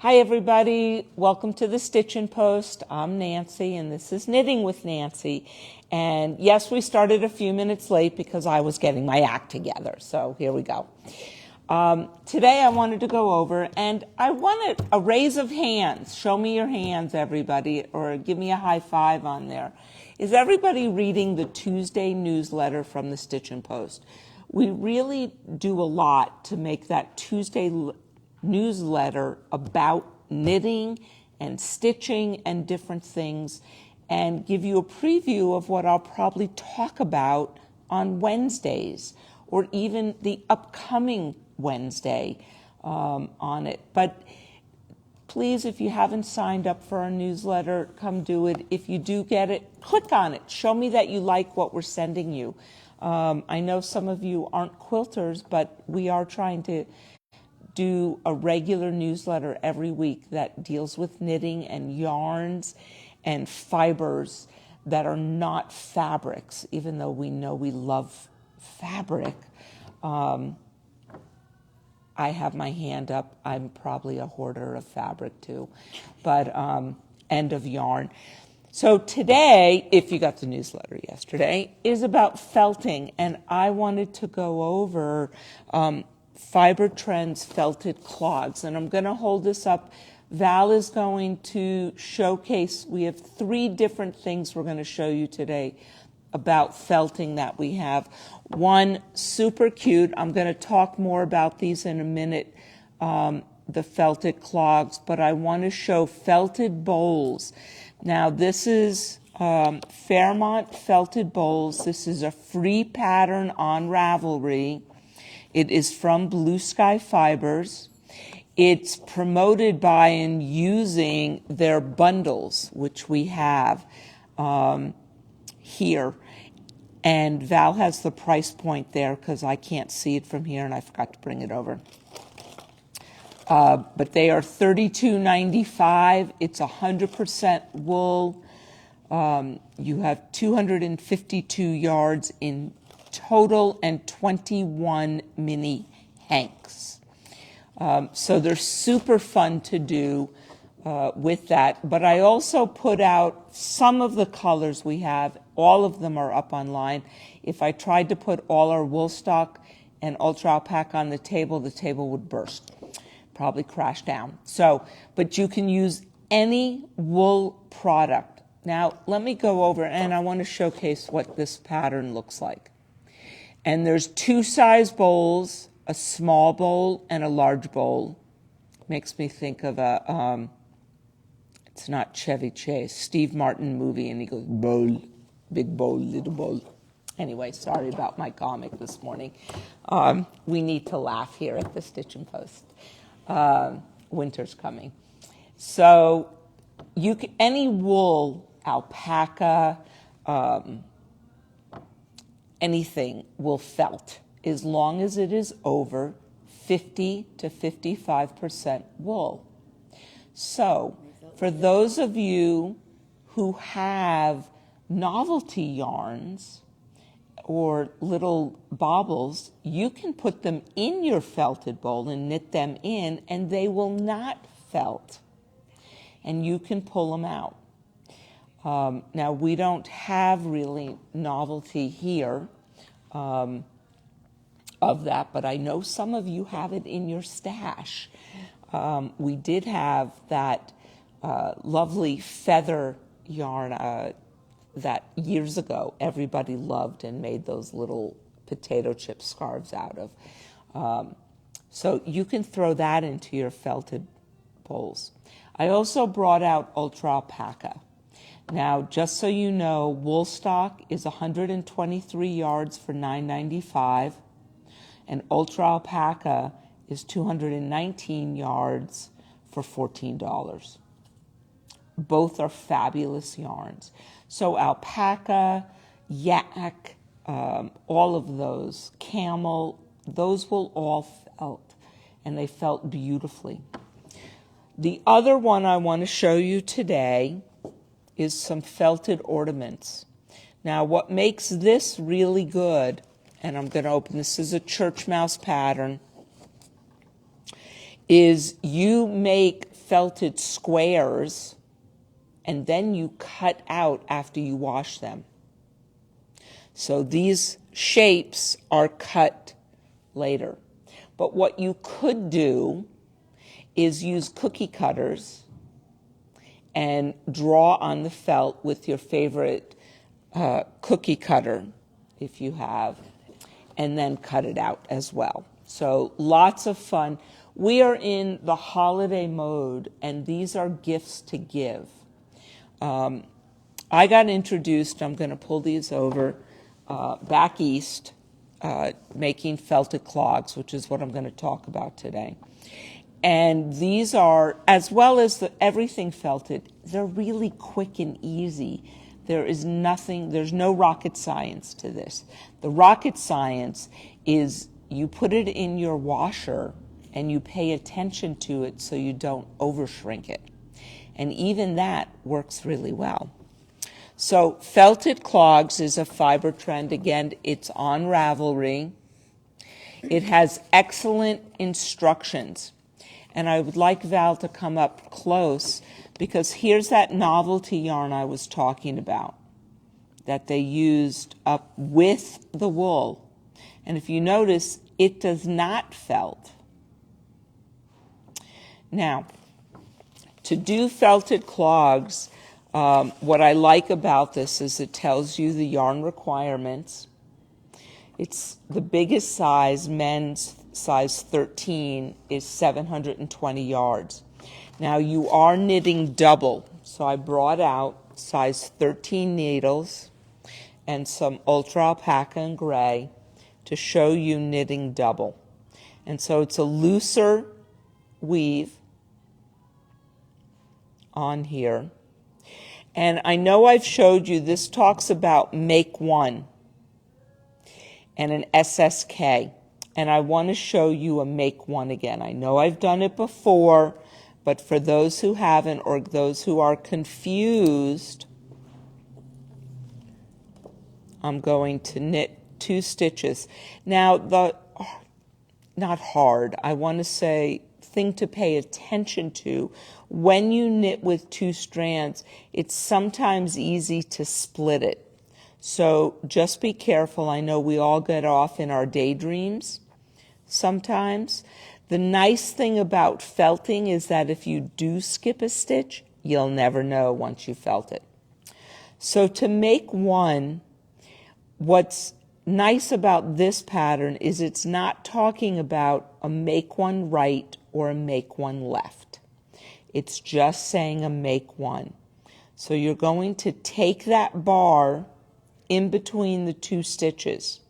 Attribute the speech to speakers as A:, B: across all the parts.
A: Hi everybody, welcome to the Stitchin Post. I'm Nancy and this is Knitting with Nancy. And yes, we started a few minutes late because I was getting my act together. So here we go. Today I wanted to go over and I wanted a raise of hands. Show me your hands, everybody, or give me a high five on there. Is everybody reading the Tuesday newsletter from the Stitchin Post? We really do a lot to make that Tuesday newsletter about knitting and stitching and different things and give you a preview of what I'll probably talk about on Wednesdays or even the upcoming Wednesday on it. But please, if you haven't signed up for our newsletter, come do it. If you do get it, click on it. Show me that you like what we're sending you. I know some of you aren't quilters, but we are trying to do a regular newsletter every week that deals with knitting and yarns and fibers that are not fabrics, even though we know we love fabric. I have my hand up. I'm probably a hoarder of fabric too, but and of yarn. So today, if you got the newsletter yesterday, is about felting, and I wanted to go over Fiber Trends felted clogs, and I'm going to hold this up. Val is going to showcase, we have 3 different things we're going to show you today about felting that we have. One, super cute. I'm going to talk more about these in a minute, the felted clogs, but I want to show felted bowls. Now, this is Fairmont Felted Bowls. This is a free pattern on Ravelry. It is from Blue Sky Fibers. It's promoted by and using their bundles, which we have here. And Val has the price point there because I can't see it from here and I forgot to bring it over. But they are $32.95. It's 100% wool. You have 252 yards in total and 21 mini hanks. So they're super fun to do with that. But I also put out some of the colors we have. All of them are up online. If I tried to put all our wool stock and ultra alpaca on the table would burst. Probably crash down. So, but you can use any wool product. Now, let me go over and I want to showcase what this pattern looks like. And there's 2 size bowls, a small bowl and a large bowl. Makes me think of a, it's not Chevy Chase, Steve Martin movie, and he goes, bowl, big bowl, little bowl. Anyway, sorry about my comic this morning. We need to laugh here at the Stitchin Post. Winter's coming. So you can, any wool, alpaca, anything will felt as long as it is over 50 to 55% wool. So for those of you who have novelty yarns or little baubles, you can put them in your felted bowl and knit them in and they will not felt. And you can pull them out. Now, we don't have really novelty here of that, but I know some of you have it in your stash. We did have that lovely feather yarn that years ago everybody loved and made those little potato chip scarves out of. So you can throw that into your felted bowls. I also brought out ultra alpaca. Now, just so you know, wool stock is 123 yards for $9.95, and ultra alpaca is 219 yards for $14. Both are fabulous yarns. So alpaca, yak, all of those, camel, those will all felt, and they felt beautifully. The other one I want to show you today is some felted ornaments. Now, what makes this really good, and I'm going to open this as a church mouse pattern, is you make felted squares, and then you cut out after you wash them. So these shapes are cut later. But what you could do is use cookie cutters and draw on the felt with your favorite cookie cutter, if you have, and then cut it out as well. So lots of fun. We are in the holiday mode, and these are gifts to give. I got introduced, I'm going to pull these over, back east, making felted clogs, which is what I'm going to talk about today. And these are, as well as everything felted, they're really quick and easy. There's no rocket science to this. The rocket science is you put it in your washer and you pay attention to it so you don't overshrink it. And even that works really well. So felted clogs is a fiber trend. Again, it's on Ravelry. It has excellent instructions. And I would like Val to come up close, because here's that novelty yarn I was talking about that they used up with the wool. And if you notice, it does not felt. Now, to do felted clogs, what I like about this is it tells you the yarn requirements. It's the biggest size, men's size 13, is 720 yards. Now you are knitting double, so I brought out size 13 needles and some ultra alpaca and gray to show you knitting double. And so it's a looser weave on here. And I know I've showed you, this talks about make one and an SSK. And I want to show you a make one again. I know I've done it before, but for those who haven't or those who are confused, I'm going to knit 2 stitches. Now, not hard, I want to say, thing to pay attention to, when you knit with 2 strands, it's sometimes easy to split it. So just be careful. I know we all get off in our daydreams sometimes. The nice thing about felting is that if you do skip a stitch, you'll never know once you felt it. So to make one, what's nice about this pattern is it's not talking about a make one right or a make one left. It's just saying a make one. So you're going to take that bar in between the 2 stitches.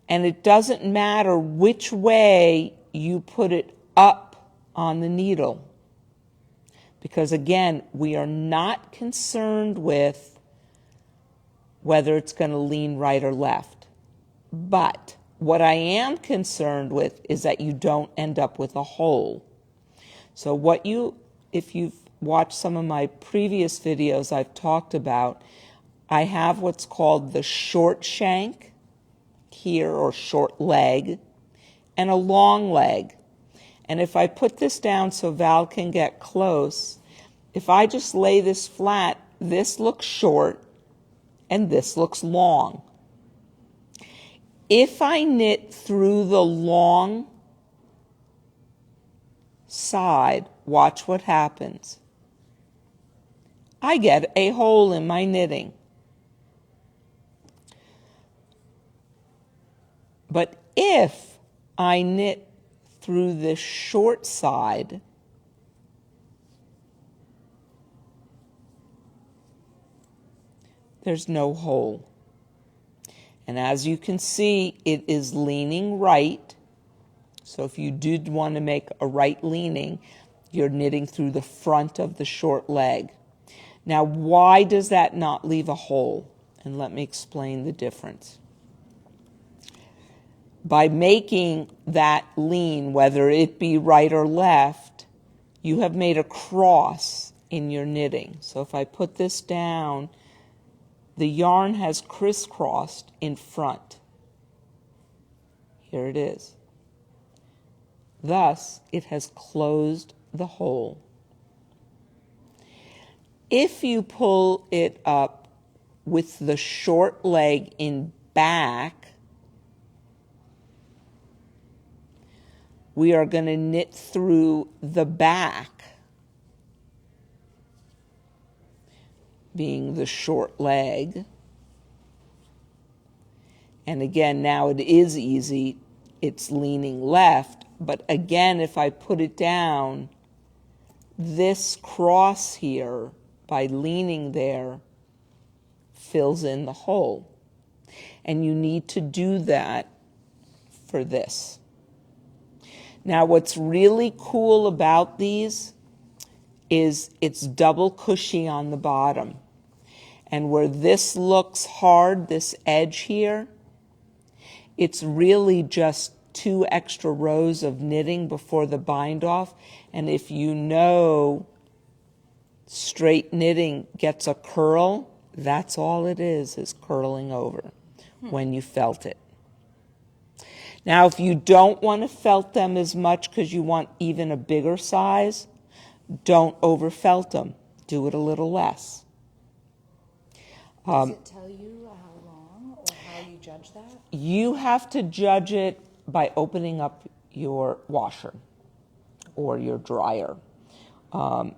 A: And it doesn't matter which way you put it up on the needle. Because again, we are not concerned with whether it's going to lean right or left. But what I am concerned with is that you don't end up with a hole. So if you've watched some of my previous videos, I've talked about, I have what's called the short shank here, or short leg, and a long leg. And if I put this down so Val can get close, if I just lay this flat, this looks short and this looks long. If I knit through the long side, watch what happens. I get a hole in my knitting. But if I knit through the short side, there's no hole. And as you can see, it is leaning right. So if you did want to make a right leaning, you're knitting through the front of the short leg. Now, why does that not leave a hole? And let me explain the difference. By making that lean, whether it be right or left, you have made a cross in your knitting. So if I put this down, the yarn has crisscrossed in front. Here it is. Thus, it has closed the hole. If you pull it up with the short leg in back, we are going to knit through the back, being the short leg. And again, now it is easy. It's leaning left. But again, if I put it down, this cross here, by leaning there, fills in the hole. And you need to do that for this. Now, what's really cool about these is it's double cushy on the bottom. And where this looks hard, this edge here, it's really just 2 extra rows of knitting before the bind off. And if you know straight knitting gets a curl, that's all it is curling over when you felt it. Now, if you don't want to felt them as much because you want even a bigger size, don't over felt them. Do it a little less.
B: Does it tell you how long or how you judge that?
A: You have to judge it by opening up your washer or your dryer.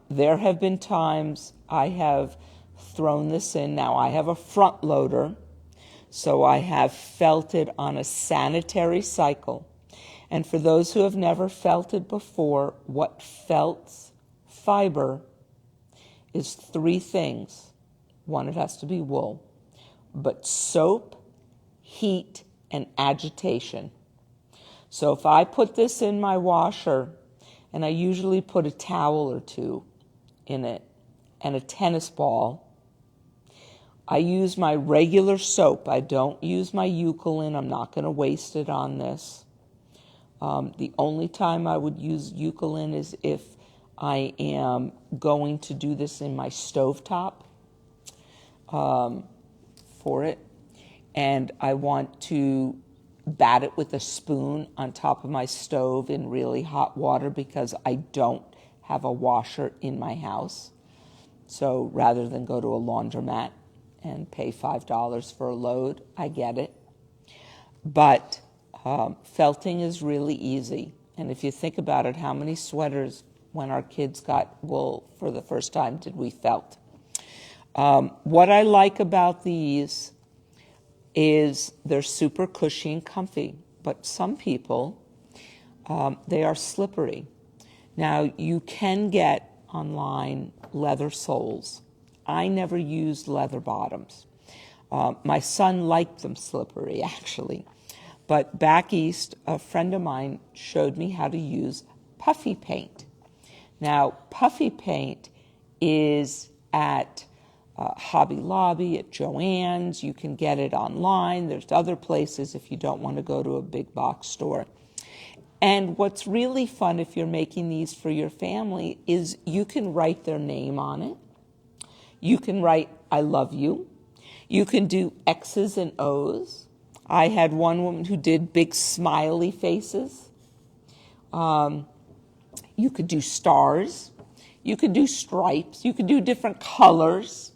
A: There have been times I have thrown this in. Now, I have a front loader, so I have felted on a sanitary cycle. And for those who have never felted before, what felts fiber is 3 things. 1, it has to be wool, but soap, heat, and agitation. So if I put this in my washer, and I usually put a towel or 2 in it, and a tennis ball, I use my regular soap. I don't use my Eucalyptus. I'm not going to waste it on this. The only time I would use Eucalyptus is if I am going to do this in my stovetop for it. And I want to bat it with a spoon on top of my stove in really hot water because I don't have a washer in my house. So rather than go to a laundromat and pay $5 for a load, I get it. But felting is really easy. And if you think about it, how many sweaters when our kids got wool for the first time did we felt? What I like about these is they're super cushy and comfy, but some people, they are slippery. Now, you can get online leather soles. I never used leather bottoms. My son liked them slippery, actually. But back east, a friend of mine showed me how to use puffy paint. Now, puffy paint is at Hobby Lobby, at Joann's. You can get it online. There's other places if you don't want to go to a big box store. And what's really fun if you're making these for your family is you can write their name on it. You can write, I love you. You can do X's and O's. I had one woman who did big smiley faces. You could do stars. You could do stripes. You could do different colors.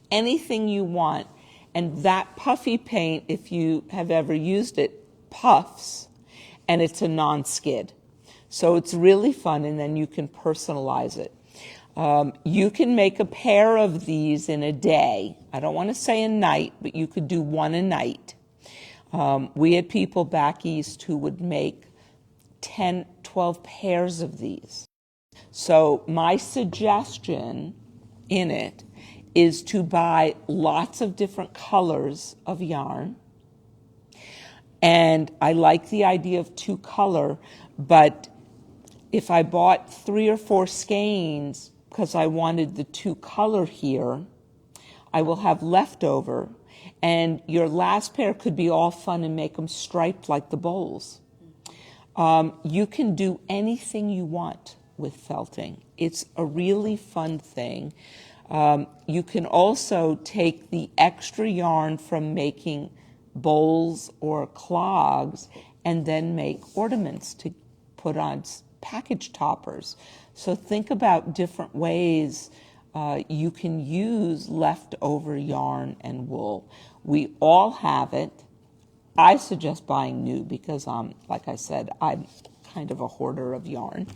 A: Anything you want. And that puffy paint, if you have ever used it, puffs. And it's a non-skid. So it's really fun, and then you can personalize it. You can make a pair of these in a day. I don't want to say a night, but you could do one a night. We had people back east who would make 10, 12 pairs of these. So my suggestion in it is to buy lots of different colors of yarn. And I like the idea of 2 color, but if I bought 3 or 4 skeins because I wanted the 2 color here, I will have leftover. And your last pair could be all fun and make them striped like the bowls. You can do anything you want with felting. It's a really fun thing. You can also take the extra yarn from making bowls or clogs and then make ornaments put on package toppers. So think about different ways you can use leftover yarn and wool. We all have it. I suggest buying new because, like I said, I'm kind of a hoarder of yarn.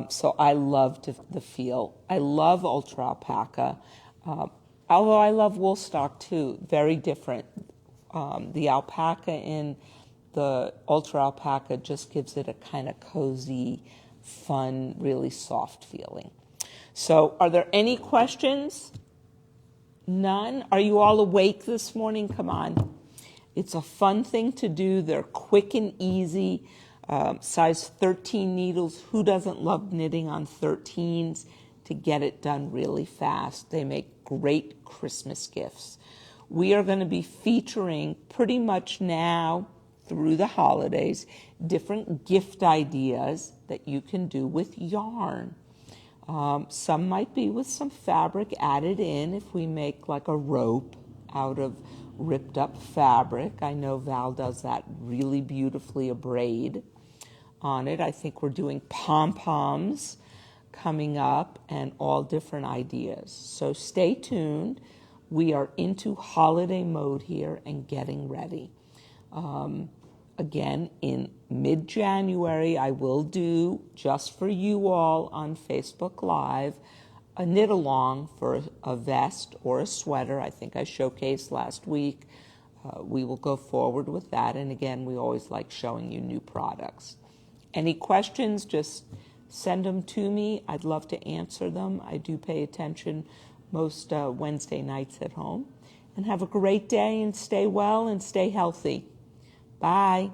A: So I love the feel. I love ultra alpaca, although I love wool stock too. Very different. The alpaca in the ultra alpaca just gives it a kind of cozy, fun, really soft feeling. So are there any questions? None? Are you all awake this morning? Come on. It's a fun thing to do. They're quick and easy. Size 13 needles. Who doesn't love knitting on 13s? To get it done really fast. They make great Christmas gifts. We are going to be featuring pretty much now through the holidays different gift ideas that you can do with yarn. Some might be with some fabric added in if we make like a rope out of ripped up fabric. I know Val does that really beautifully, a braid on it. I think we're doing pom-poms coming up and all different ideas. So stay tuned. We are into holiday mode here and getting ready. Again, in mid-January, I will do, just for you all on Facebook Live, a knit-along for a vest or a sweater. I think I showcased last week. We will go forward with that. And again, we always like showing you new products. Any questions, just send them to me. I'd love to answer them. I do pay attention most Wednesday nights at home. And have a great day and stay well and stay healthy. Bye.